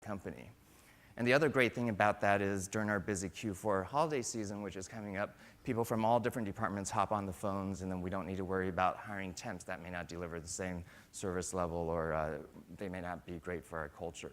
company. And the other great thing about that is during our busy Q4 holiday season, which is coming up, people from all different departments hop on the phones, and then we don't need to worry about hiring temps that may not deliver the same service level, or they may not be great for our culture.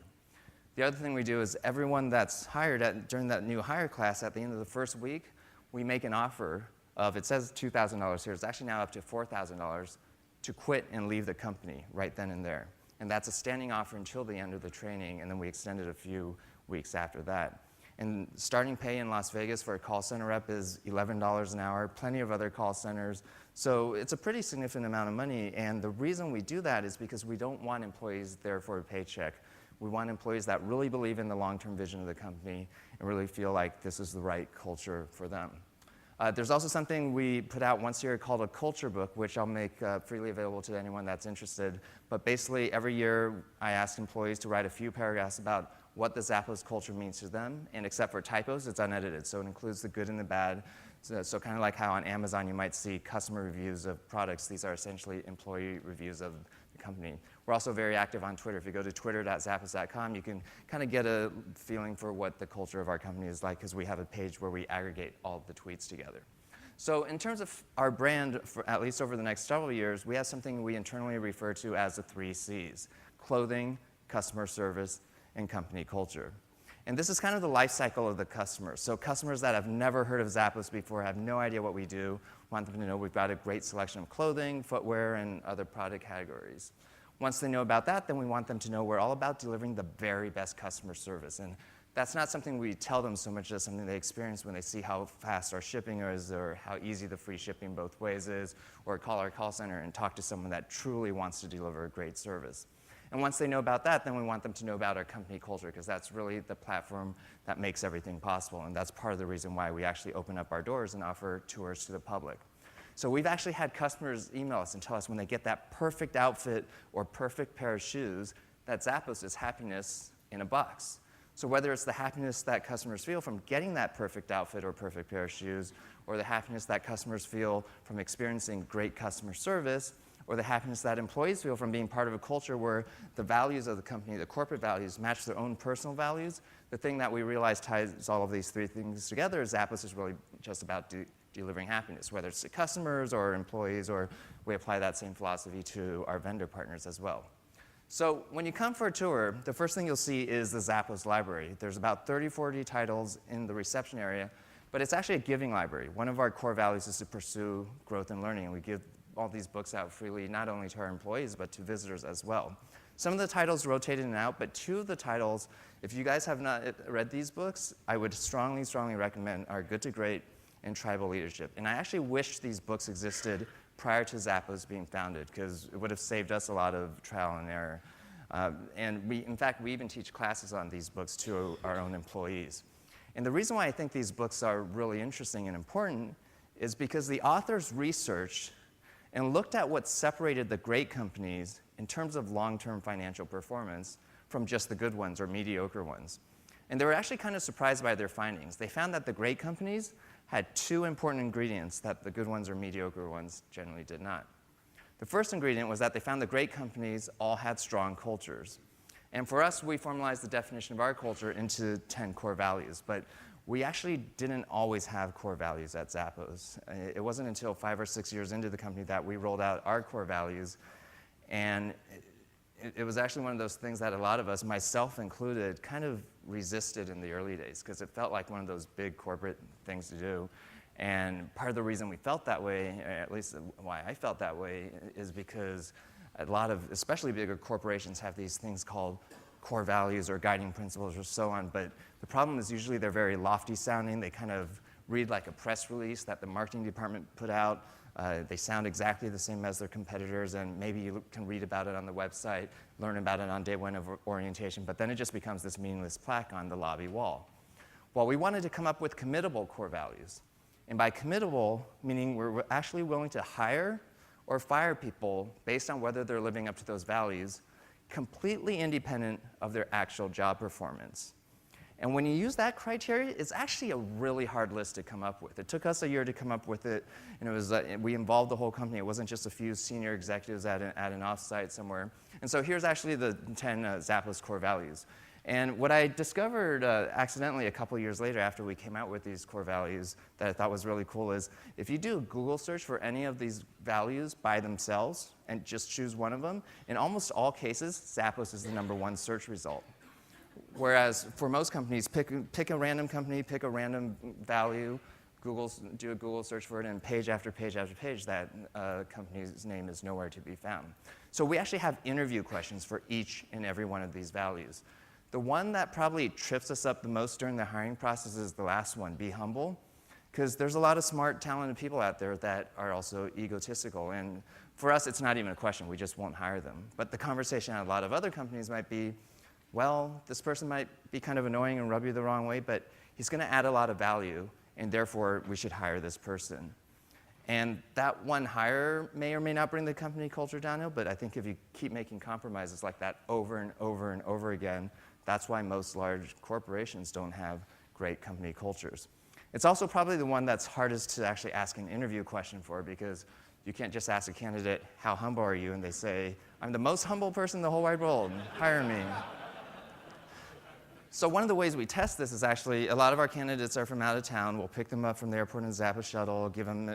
The other thing we do is everyone that's hired during that new hire class, at the end of the first week, we make an offer of, it says $2,000 here, it's actually now up to $4,000 to quit and leave the company right then and there. And that's a standing offer until the end of the training, and then we extend it a few weeks after that. And starting pay in Las Vegas for a call center rep is $11 an hour, plenty of other call centers. So it's a pretty significant amount of money, and the reason we do that is because we don't want employees there for a paycheck. We want employees that really believe in the long-term vision of the company and really feel like this is the right culture for them. There's also something we put out once a year called a culture book, which I'll make freely available to anyone that's interested. But basically, every year, I ask employees to write a few paragraphs about what the Zappos culture means to them, and except for typos, it's unedited, so it includes the good and the bad. So kind of like how on Amazon you might see customer reviews of products, these are essentially employee reviews of the company. We're also very active on Twitter. If you go to twitter.zappos.com, you can kind of get a feeling for what the culture of our company is like, because we have a page where we aggregate all of the tweets together. So in terms of our brand, for at least over the next several years, we have something we internally refer to as the 3 Cs: clothing, customer service, and company culture. And this is kind of the life cycle of the customer. So customers that have never heard of Zappos before, have no idea what we do, want them to know we've got a great selection of clothing, footwear, and other product categories. Once they know about that, then we want them to know we're all about delivering the very best customer service. And that's not something we tell them so much as something they experience when they see how fast our shipping is, or how easy the free shipping both ways is, or call our call center and talk to someone that truly wants to deliver a great service. And once they know about that, then we want them to know about our company culture, because that's really the platform that makes everything possible. And that's part of the reason why we actually open up our doors and offer tours to the public. So we've actually had customers email us and tell us when they get that perfect outfit or perfect pair of shoes, that Zappos is happiness in a box. So whether it's the happiness that customers feel from getting that perfect outfit or perfect pair of shoes, or the happiness that customers feel from experiencing great customer service, or the happiness that employees feel from being part of a culture where the values of the company, the corporate values, match their own personal values, the thing that we realize ties all of these 3 things together is Zappos is really just about delivering happiness, whether it's to customers or employees, or we apply that same philosophy to our vendor partners as well. So when you come for a tour, the first thing you'll see is the Zappos library. There's about 30, 40 titles in the reception area, but it's actually a giving library. One of our core values is to pursue growth and learning, and we give all these books out freely, not only to our employees, but to visitors as well. Some of the titles rotate in and out, but 2 of the titles, if you guys have not read these books, I would strongly, strongly recommend are Good to Great and Tribal Leadership. And I actually wish these books existed prior to Zappos being founded, because it would have saved us a lot of trial and error. And in fact, we even teach classes on these books to our own employees. And the reason why I think these books are really interesting and important is because the authors researched and looked at what separated the great companies in terms of long-term financial performance from just the good ones or mediocre ones. And they were actually kind of surprised by their findings. They found that the great companies had 2 important ingredients that the good ones or mediocre ones generally did not. The first ingredient was that they found the great companies all had strong cultures. And for us, we formalized the definition of our culture into 10 core values. But we actually didn't always have core values at Zappos. It wasn't until 5 or 6 years into the company that we rolled out our core values. And it was actually one of those things that a lot of us, myself included, kind of resisted in the early days, because it felt like one of those big corporate things to do. And part of the reason we felt that way, or at least why I felt that way, is because a lot of, especially bigger corporations, have these things called core values or guiding principles or so on, but the problem is usually they're very lofty sounding. They kind of read like a press release that the marketing department put out. They sound exactly the same as their competitors, and maybe you can read about it on the website, learn about it on day 1 of orientation, but then it just becomes this meaningless plaque on the lobby wall. Well, we wanted to come up with committable core values. And by committable, meaning we're actually willing to hire or fire people based on whether they're living up to those values, completely independent of their actual job performance. And when you use that criteria, it's actually a really hard list to come up with. It took us a year to come up with it, and it was, we involved the whole company. It wasn't just a few senior executives at an offsite somewhere. And so here's actually the 10 Zappos core values. And what I discovered accidentally a couple years later after we came out with these core values that I thought was really cool is if you do a Google search for any of these values by themselves and just choose one of them, in almost all cases, Zappos is the #1 search result. Whereas for most companies, pick a random company, pick a random value, do a Google search for it, and page after page after page, that company's name is nowhere to be found. So we actually have interview questions for each and every one of these values. The one that probably trips us up the most during the hiring process is the last one, be humble, because there's a lot of smart, talented people out there that are also egotistical. And for us, it's not even a question. We just won't hire them. But the conversation at a lot of other companies might be, well, this person might be kind of annoying and rub you the wrong way, but he's going to add a lot of value, and therefore we should hire this person. And that one hire may or may not bring the company culture downhill, but I think if you keep making compromises like that over and over and over again, that's why most large corporations don't have great company cultures. It's also probably the one that's hardest to actually ask an interview question for, because you can't just ask a candidate, how humble are you? And they say, I'm the most humble person in the whole wide world, hire me. So one of the ways we test this is actually, a lot of our candidates are from out of town. We'll pick them up from the airport in a Zappos shuttle, give them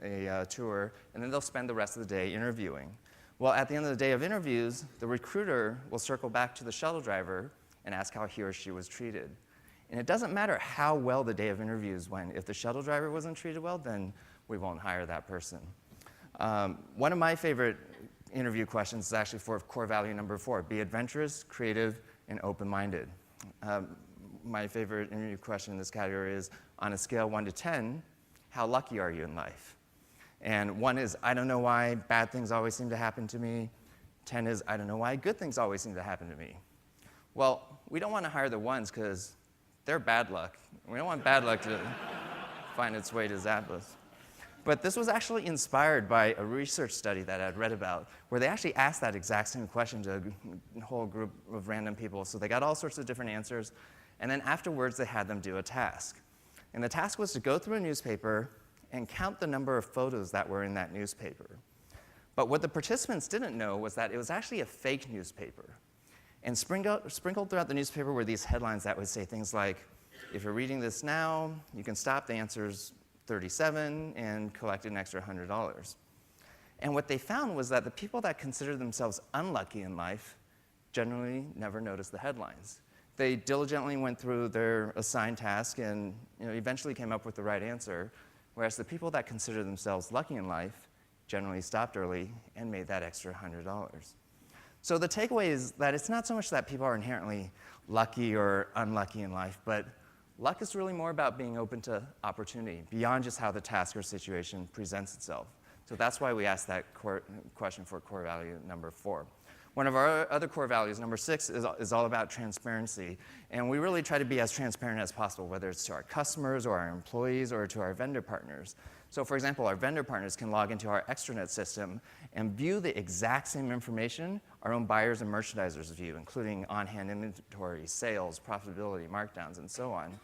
a tour, and then they'll spend the rest of the day interviewing. Well, at the end of the day of interviews, the recruiter will circle back to the shuttle driver and ask how he or she was treated. And it doesn't matter how well the day of interviews went. If the shuttle driver wasn't treated well, then we won't hire that person. One of my favorite interview questions is actually for core value #4, be adventurous, creative, and open-minded. My favorite interview question in this category is, on a scale 1 to 10, how lucky are you in life? And 1 is, I don't know why bad things always seem to happen to me. 10 is, I don't know why good things always seem to happen to me. Well, we don't want to hire the ones because they're bad luck. We don't want bad luck to find its way to Zappos. But this was actually inspired by a research study that I'd read about, where they actually asked that exact same question to a whole group of random people. So they got all sorts of different answers, and then afterwards they had them do a task. And the task was to go through a newspaper and count the number of photos that were in that newspaper. But what the participants didn't know was that it was actually a fake newspaper. And sprinkled throughout the newspaper were these headlines that would say things like, if you're reading this now, you can stop, the answer's 37, and collect an extra $100. And what they found was that the people that considered themselves unlucky in life generally never noticed the headlines. They diligently went through their assigned task and eventually came up with the right answer, whereas the people that considered themselves lucky in life generally stopped early and made that extra $100. So the takeaway is that it's not so much that people are inherently lucky or unlucky in life, but luck is really more about being open to opportunity beyond just how the task or situation presents itself. So that's why we asked that question for core value #4. One of our other core values, #6, is all about transparency. And we really try to be as transparent as possible, whether it's to our customers or our employees or to our vendor partners. So for example, our vendor partners can log into our extranet system and view the exact same information our own buyers and merchandisers view, including on-hand inventory, sales, profitability, markdowns, and so on.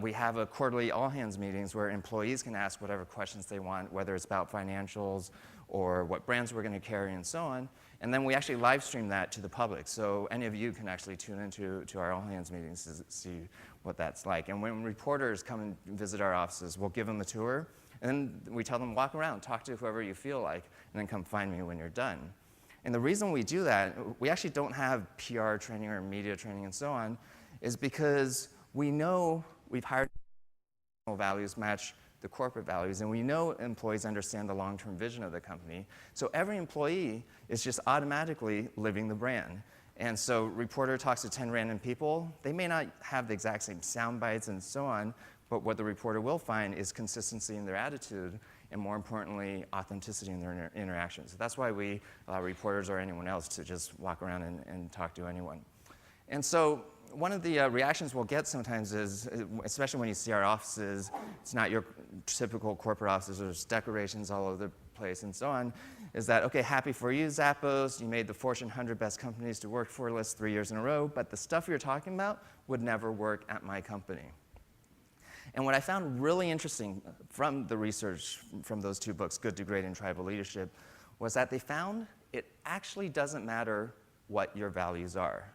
We have a quarterly all-hands meetings where employees can ask whatever questions they want, whether it's about financials or what brands we're going to carry and so on. And then we actually live stream that to the public. So any of you can actually tune into our all-hands meetings to see what that's like. And when reporters come and visit our offices, we'll give them a tour. And then we tell them, walk around, talk to whoever you feel like, and then come find me when you're done. And the reason we do that, we actually don't have PR training or media training and so on, is because we know we've hired values match the corporate values, and we know employees understand the long-term vision of the company. So every employee is just automatically living the brand. And so reporter talks to 10 random people. They may not have the exact same sound bites and so on, but what the reporter will find is consistency in their attitude, and more importantly, authenticity in their interactions. So that's why we allow reporters or anyone else to just walk around and talk to anyone. And so one of the reactions we'll get sometimes is, especially when you see our offices, it's not your typical corporate offices, there's decorations all over the place and so on, is that, okay, happy for you, Zappos, you made the Fortune 100 Best Companies to Work For list 3 years in a row, but the stuff you're talking about would never work at my company. And what I found really interesting from the research from those 2 books, Good to Great and Tribal Leadership, was that they found it actually doesn't matter what your values are.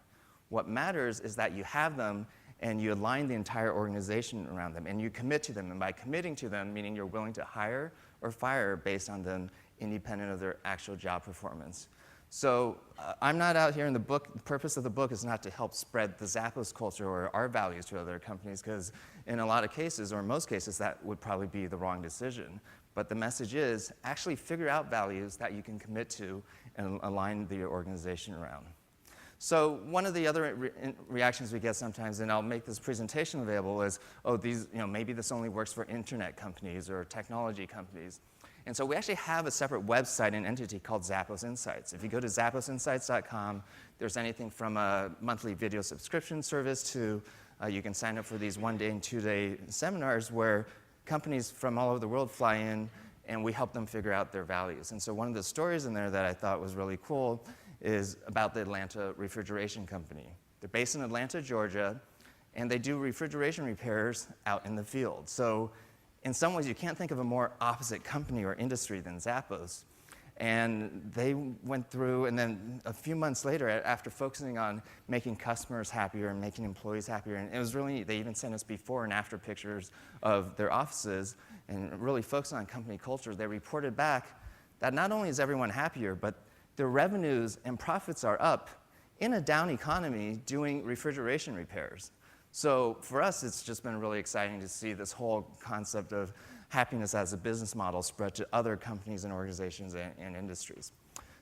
What matters is that you have them and you align the entire organization around them, and you commit to them. And by committing to them, meaning you're willing to hire or fire based on them independent of their actual job performance. So I'm not out here in the book. The purpose of the book is not to help spread the Zappos culture or our values to other companies, because in a lot of cases, or most cases, that would probably be the wrong decision. But the message is actually figure out values that you can commit to and align the organization around. So one of the other reactions we get sometimes, and I'll make this presentation available, is, oh, maybe this only works for internet companies or technology companies. And so we actually have a separate website and entity called Zappos Insights. If you go to zapposinsights.com, there's anything from a monthly video subscription service to you can sign up for these 1-day and 2-day seminars where companies from all over the world fly in and we help them figure out their values. And so one of the stories in there that I thought was really cool is about the Atlanta Refrigeration Company. They're based in Atlanta, Georgia, and they do refrigeration repairs out in the field. So in some ways, you can't think of a more opposite company or industry than Zappos. And they went through, and then a few months later, after focusing on making customers happier and making employees happier, and it was really neat. They even sent us before and after pictures of their offices and really focused on company culture. They reported back that not only is everyone happier, but their revenues and profits are up in a down economy doing refrigeration repairs. So for us, it's just been really exciting to see this whole concept of happiness as a business model spread to other companies and organizations and industries.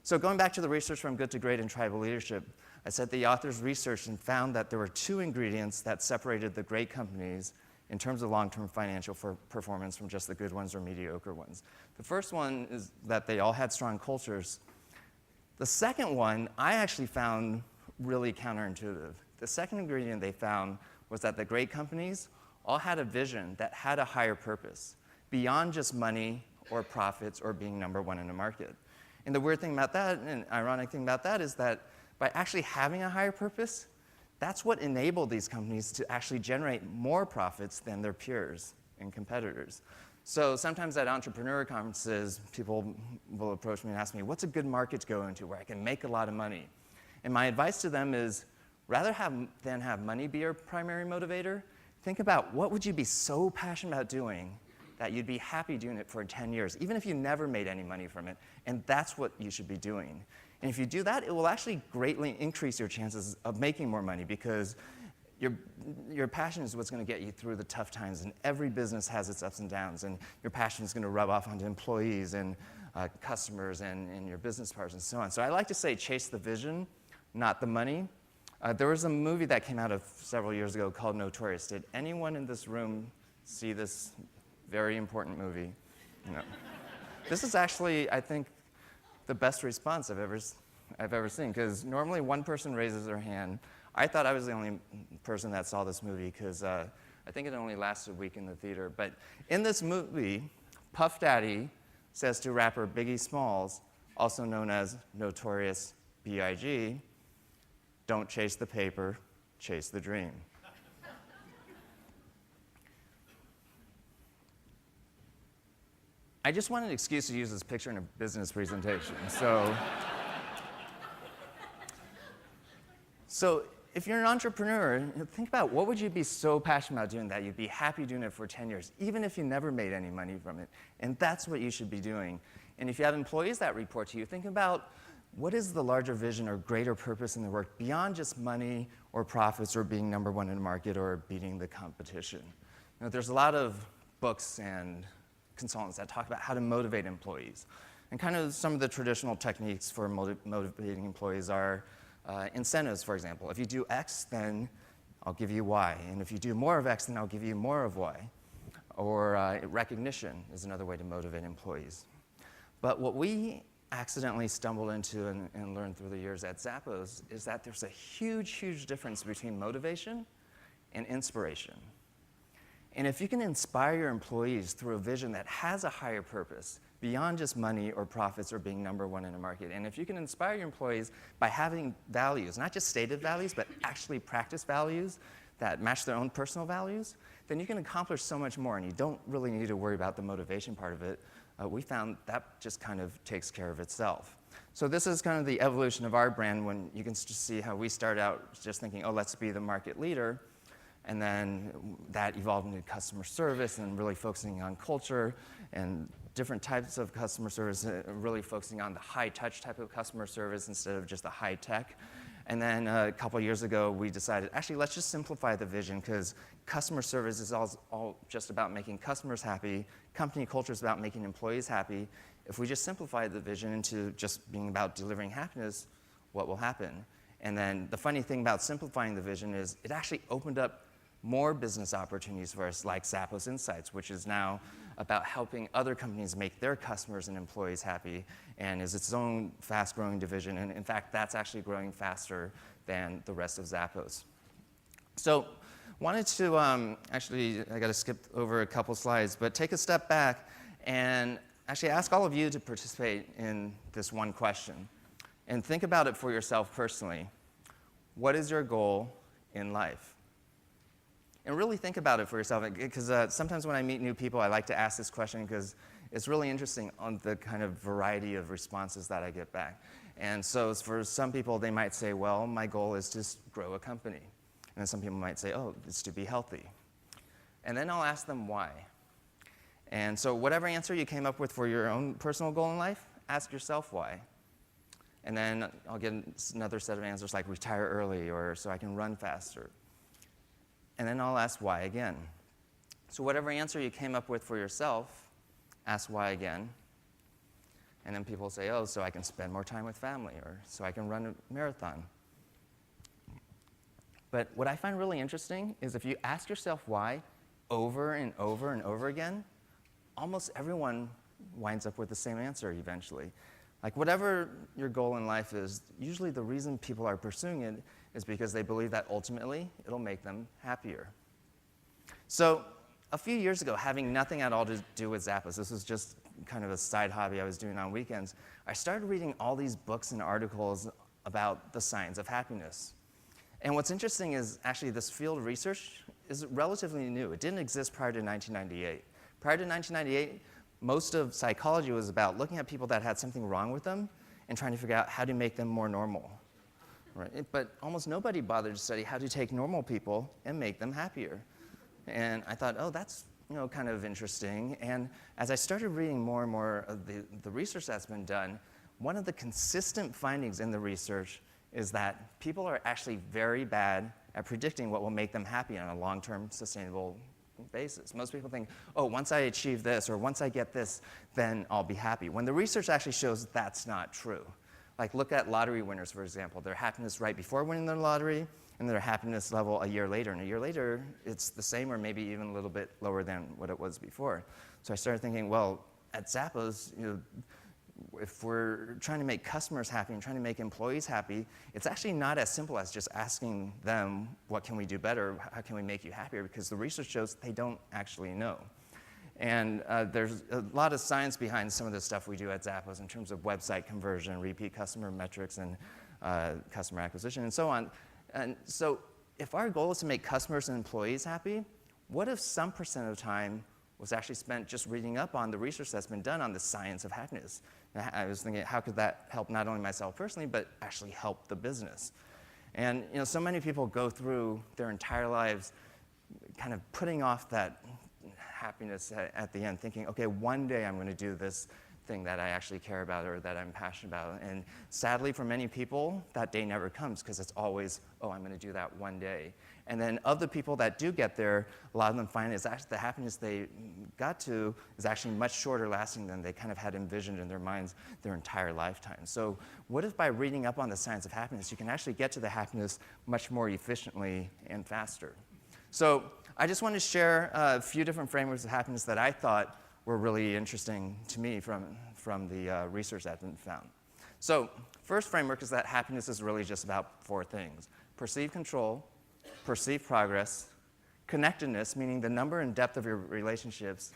So going back to the research from Good to Great and Tribal Leadership, I said the authors researched and found that there were 2 ingredients that separated the great companies in terms of long-term financial performance from just the good ones or mediocre ones. The first one is that they all had strong cultures. The second one I actually found really counterintuitive. The second ingredient they found was that the great companies all had a vision that had a higher purpose, beyond just money or profits or being number one in a market. And the weird thing about that, and ironic thing about that, is that by actually having a higher purpose, that's what enabled these companies to actually generate more profits than their peers and competitors. So sometimes at entrepreneur conferences, people will approach me and ask me, what's a good market to go into where I can make a lot of money? And my advice to them is, rather than have money be your primary motivator, think about what would you be so passionate about doing that you'd be happy doing it for 10 years, even if you never made any money from it, and that's what you should be doing. And if you do that, it will actually greatly increase your chances of making more money, because your passion is what's going to get you through the tough times, and every business has its ups and downs, and your passion is going to rub off onto employees and customers and your business partners and so on. So I like to say chase the vision, not the money. There was a movie that came out several years ago called Notorious. Did anyone in this room see this very important movie? No. This is actually, I think, the best response I've ever seen, because normally one person raises their hand. I thought I was the only person that saw this movie because I think it only lasted a week in the theater. But in this movie, Puff Daddy says to rapper Biggie Smalls, also known as Notorious B.I.G., "Don't chase the paper, chase the dream." I just wanted an excuse to use this picture in a business presentation. So if you're an entrepreneur, think about what would you be so passionate about doing that you'd be happy doing it for 10 years, even if you never made any money from it. And that's what you should be doing. And if you have employees that report to you, think about what is the larger vision or greater purpose in the work beyond just money or profits or being number one in the market or beating the competition. There's a lot of books and consultants that talk about how to motivate employees. And kind of some of the traditional techniques for motivating employees are incentives, for example. If you do X, then I'll give you Y. And if you do more of X, then I'll give you more of Y. Or recognition is another way to motivate employees. But what we accidentally stumbled into and learned through the years at Zappos is that there's a huge, huge difference between motivation and inspiration. And if you can inspire your employees through a vision that has a higher purpose, beyond just money or profits or being number one in a market, and if you can inspire your employees by having values, not just stated values, but actually practice values that match their own personal values, then you can accomplish so much more, and you don't really need to worry about the motivation part of it. We found that just kind of takes care of itself. So this is kind of the evolution of our brand, when you can just see how we start out just thinking, oh, let's be the market leader. And then that evolved into customer service and really focusing on culture and different types of customer service, really focusing on the high-touch type of customer service instead of just the high-tech. And then a couple years ago, we decided, actually, let's just simplify the vision, because customer service is all just about making customers happy. Company culture is about making employees happy. If we just simplify the vision into just being about delivering happiness, what will happen? And then the funny thing about simplifying the vision is it actually opened up more business opportunities for us, like Zappos Insights, which is now about helping other companies make their customers and employees happy, and is its own fast-growing division. And in fact, that's actually growing faster than the rest of Zappos. So wanted to, actually, I got to skip over a couple slides, but take a step back and actually ask all of you to participate in this one question. And think about it for yourself personally. What is your goal in life? And really think about it for yourself, because sometimes when I meet new people, I like to ask this question because it's really interesting on the kind of variety of responses that I get back. And so for some people, they might say, well, my goal is to grow a company. And then some people might say, oh, it's to be healthy. And then I'll ask them why. And so whatever answer you came up with for your own personal goal in life, ask yourself why. And then I'll get another set of answers like retire early, or so I can run faster. And then I'll ask why again. So whatever answer you came up with for yourself, ask why again. And then people say, oh, so I can spend more time with family, or so I can run a marathon. But what I find really interesting is if you ask yourself why over and over and over again, almost everyone winds up with the same answer eventually. Like whatever your goal in life is, usually the reason people are pursuing it is because they believe that ultimately it'll make them happier. So a few years ago, having nothing at all to do with Zappos, this was just kind of a side hobby I was doing on weekends, I started reading all these books and articles about the science of happiness. And what's interesting is actually this field of research is relatively new. It didn't exist prior to 1998. Prior to 1998, most of psychology was about looking at people that had something wrong with them and trying to figure out how to make them more normal. Right? But almost nobody bothered to study how to take normal people and make them happier. And I thought, oh, that's kind of interesting. And as I started reading more and more of the research that's been done, one of the consistent findings in the research is that people are actually very bad at predicting what will make them happy on a long-term sustainable basis. Most people think, oh, once I achieve this or once I get this, then I'll be happy. When the research actually shows that's not true. Like look at lottery winners, for example. Their happiness right before winning their lottery and their happiness level a year later. And a year later, it's the same or maybe even a little bit lower than what it was before. So I started thinking, well, at Zappos, if we're trying to make customers happy and trying to make employees happy, it's actually not as simple as just asking them, what can we do better? How can we make you happier? Because the research shows they don't actually know. And there's a lot of science behind some of the stuff we do at Zappos in terms of website conversion, repeat customer metrics, and customer acquisition, and so on. And so if our goal is to make customers and employees happy, what if some percent of the time was actually spent just reading up on the research that's been done on the science of happiness? And I was thinking, how could that help not only myself personally, but actually help the business? And so many people go through their entire lives kind of putting off that happiness at the end, thinking, okay, one day I'm going to do this thing that I actually care about or that I'm passionate about. And sadly, for many people, that day never comes because it's always, oh, I'm going to do that one day. And then of the people that do get there, a lot of them find is actually the happiness they got to is actually much shorter lasting than they kind of had envisioned in their minds their entire lifetime. So what if by reading up on the science of happiness, you can actually get to the happiness much more efficiently and faster? So I just want to share a few different frameworks of happiness that I thought were really interesting to me from the research that's been found. So first framework is that happiness is really just about four things: perceived control, perceived progress, connectedness, meaning the number and depth of your relationships,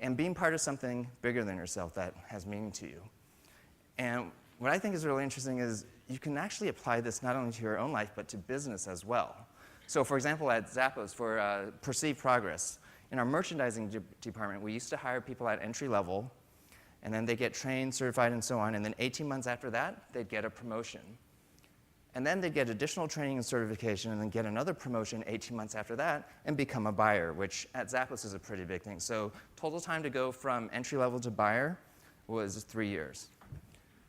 and being part of something bigger than yourself that has meaning to you. And what I think is really interesting is you can actually apply this not only to your own life, but to business as well. So for example, at Zappos, for perceived progress, in our merchandising department, we used to hire people at entry level, and then they get trained, certified, and so on, and then 18 months after that, they'd get a promotion. And then they'd get additional training and certification, and then get another promotion 18 months after that, and become a buyer, which at Zappos is a pretty big thing. So total time to go from entry level to buyer was 3 years.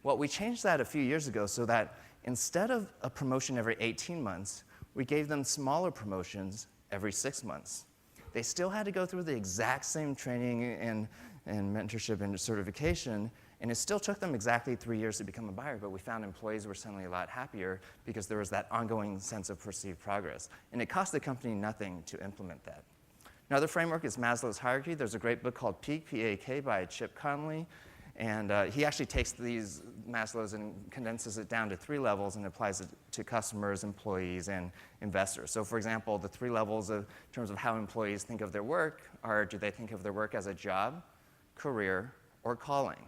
Well, we changed that a few years ago so that instead of a promotion every 18 months, we gave them smaller promotions every 6 months. They still had to go through the exact same training and mentorship and certification, and it still took them exactly 3 years to become a buyer, but we found employees were suddenly a lot happier because there was that ongoing sense of perceived progress. And it cost the company nothing to implement that. Another framework is Maslow's hierarchy. There's a great book called Peak, P-A-K, by Chip Conley. And he actually takes these Maslow's and condenses it down to 3 levels and applies it to customers, employees, and investors. So for example, the 3 levels in terms of how employees think of their work are, do they think of their work as a job, career, or calling?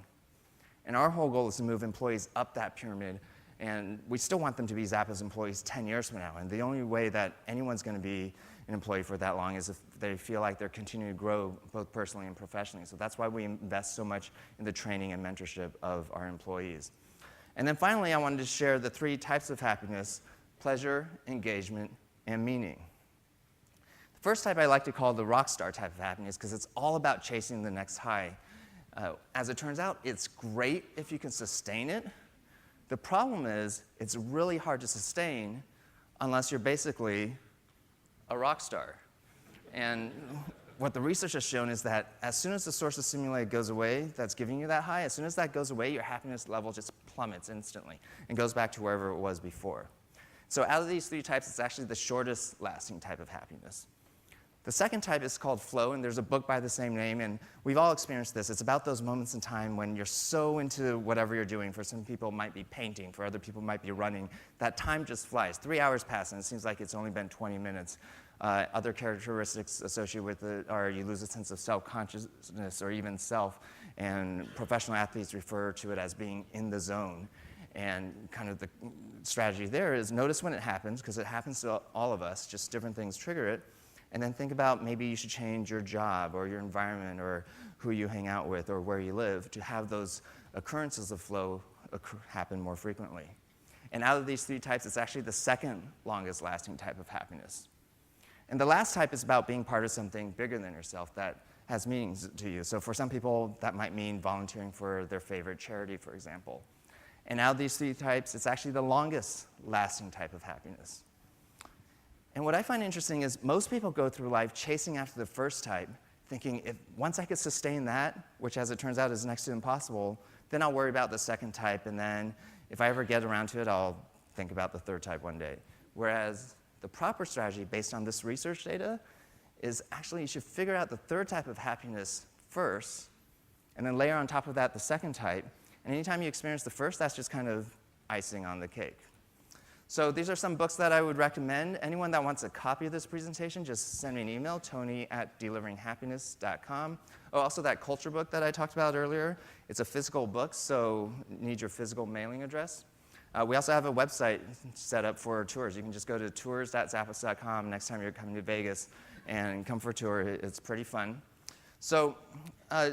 And our whole goal is to move employees up that pyramid, and we still want them to be Zappos employees 10 years from now. And the only way that anyone's going to be an employee for that long is if they feel like they're continuing to grow both personally and professionally. So that's why we invest so much in the training and mentorship of our employees. And then finally, I wanted to share the 3 types of happiness: pleasure, engagement, and meaning. The first type I like to call the rock star type of happiness because it's all about chasing the next high. As it turns out, it's great if you can sustain it. The problem is it's really hard to sustain unless you're basically a rock star. And what the research has shown is that as soon as the source of stimuli goes away that's giving you that high, as soon as that goes away, your happiness level just plummets instantly and goes back to wherever it was before. So out of these 3 types, it's actually the shortest lasting type of happiness. The second type is called flow, and there's a book by the same name, and we've all experienced this. It's about those moments in time when you're so into whatever you're doing. For some people, it might be painting. For other people, it might be running. That time just flies. 3 hours pass, and it seems like it's only been 20 minutes. Other characteristics associated with it are you lose a sense of self-consciousness or even self, and professional athletes refer to it as being in the zone. And kind of the strategy there is notice when it happens, because it happens to all of us, just different things trigger it. And then think about maybe you should change your job or your environment or who you hang out with or where you live to have those occurrences of flow happen more frequently. And out of these 3 types, it's actually the second longest lasting type of happiness. And the last type is about being part of something bigger than yourself that has meanings to you. So for some people, that might mean volunteering for their favorite charity, for example. And out of these 3 types, it's actually the longest lasting type of happiness. And what I find interesting is most people go through life chasing after the first type, thinking if once I could sustain that, which as it turns out is next to impossible, then I'll worry about the second type, and then if I ever get around to it, I'll think about the third type one day. Whereas the proper strategy based on this research data is actually you should figure out the third type of happiness first, and then layer on top of that the second type. And anytime you experience the first, that's just kind of icing on the cake. So these are some books that I would recommend. Anyone that wants a copy of this presentation, just send me an email, tony@deliveringhappiness.com. Oh, also that culture book that I talked about earlier, it's a physical book, so you need your physical mailing address. We also have a website set up for tours. You can just go to tours.zappos.com next time you're coming to Vegas and come for a tour. It's pretty fun. So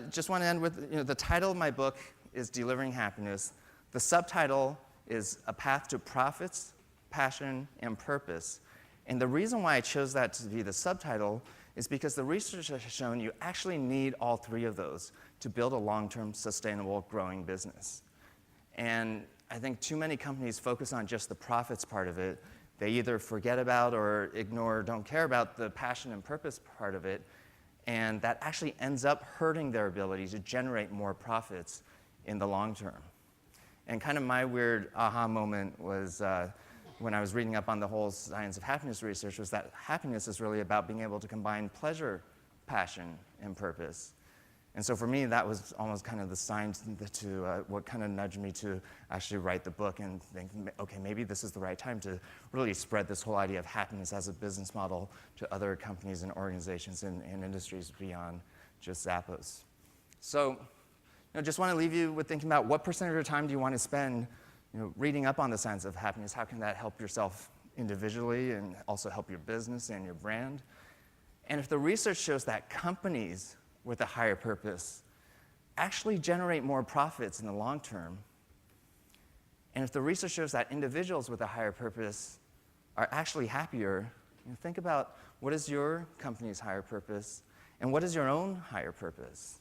just want to end with, the title of my book is Delivering Happiness. The subtitle is A Path to Profits, Passion, and Purpose. And the reason why I chose that to be the subtitle is because the research has shown you actually need all 3 of those to build a long-term, sustainable, growing business. And I think too many companies focus on just the profits part of it. They either forget about or ignore or don't care about the passion and purpose part of it, and that actually ends up hurting their ability to generate more profits in the long term. And kind of my weird aha moment was when I was reading up on the whole science of happiness research, was that happiness is really about being able to combine pleasure, passion, and purpose. And so for me, that was almost kind of the sign to what kind of nudged me to actually write the book and think, okay, maybe this is the right time to really spread this whole idea of happiness as a business model to other companies and organizations and industries beyond just Zappos. So just want to leave you with thinking about what percentage of your time do you want to spend reading up on the science of happiness. How can that help yourself individually and also help your business and your brand? And if the research shows that companies with a higher purpose actually generate more profits in the long term. And if the research shows that individuals with a higher purpose are actually happier, think about what is your company's higher purpose and what is your own higher purpose.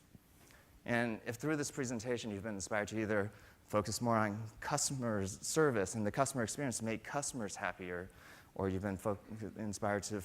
And if through this presentation you've been inspired to either focus more on customer service and the customer experience to make customers happier, or you've been inspired to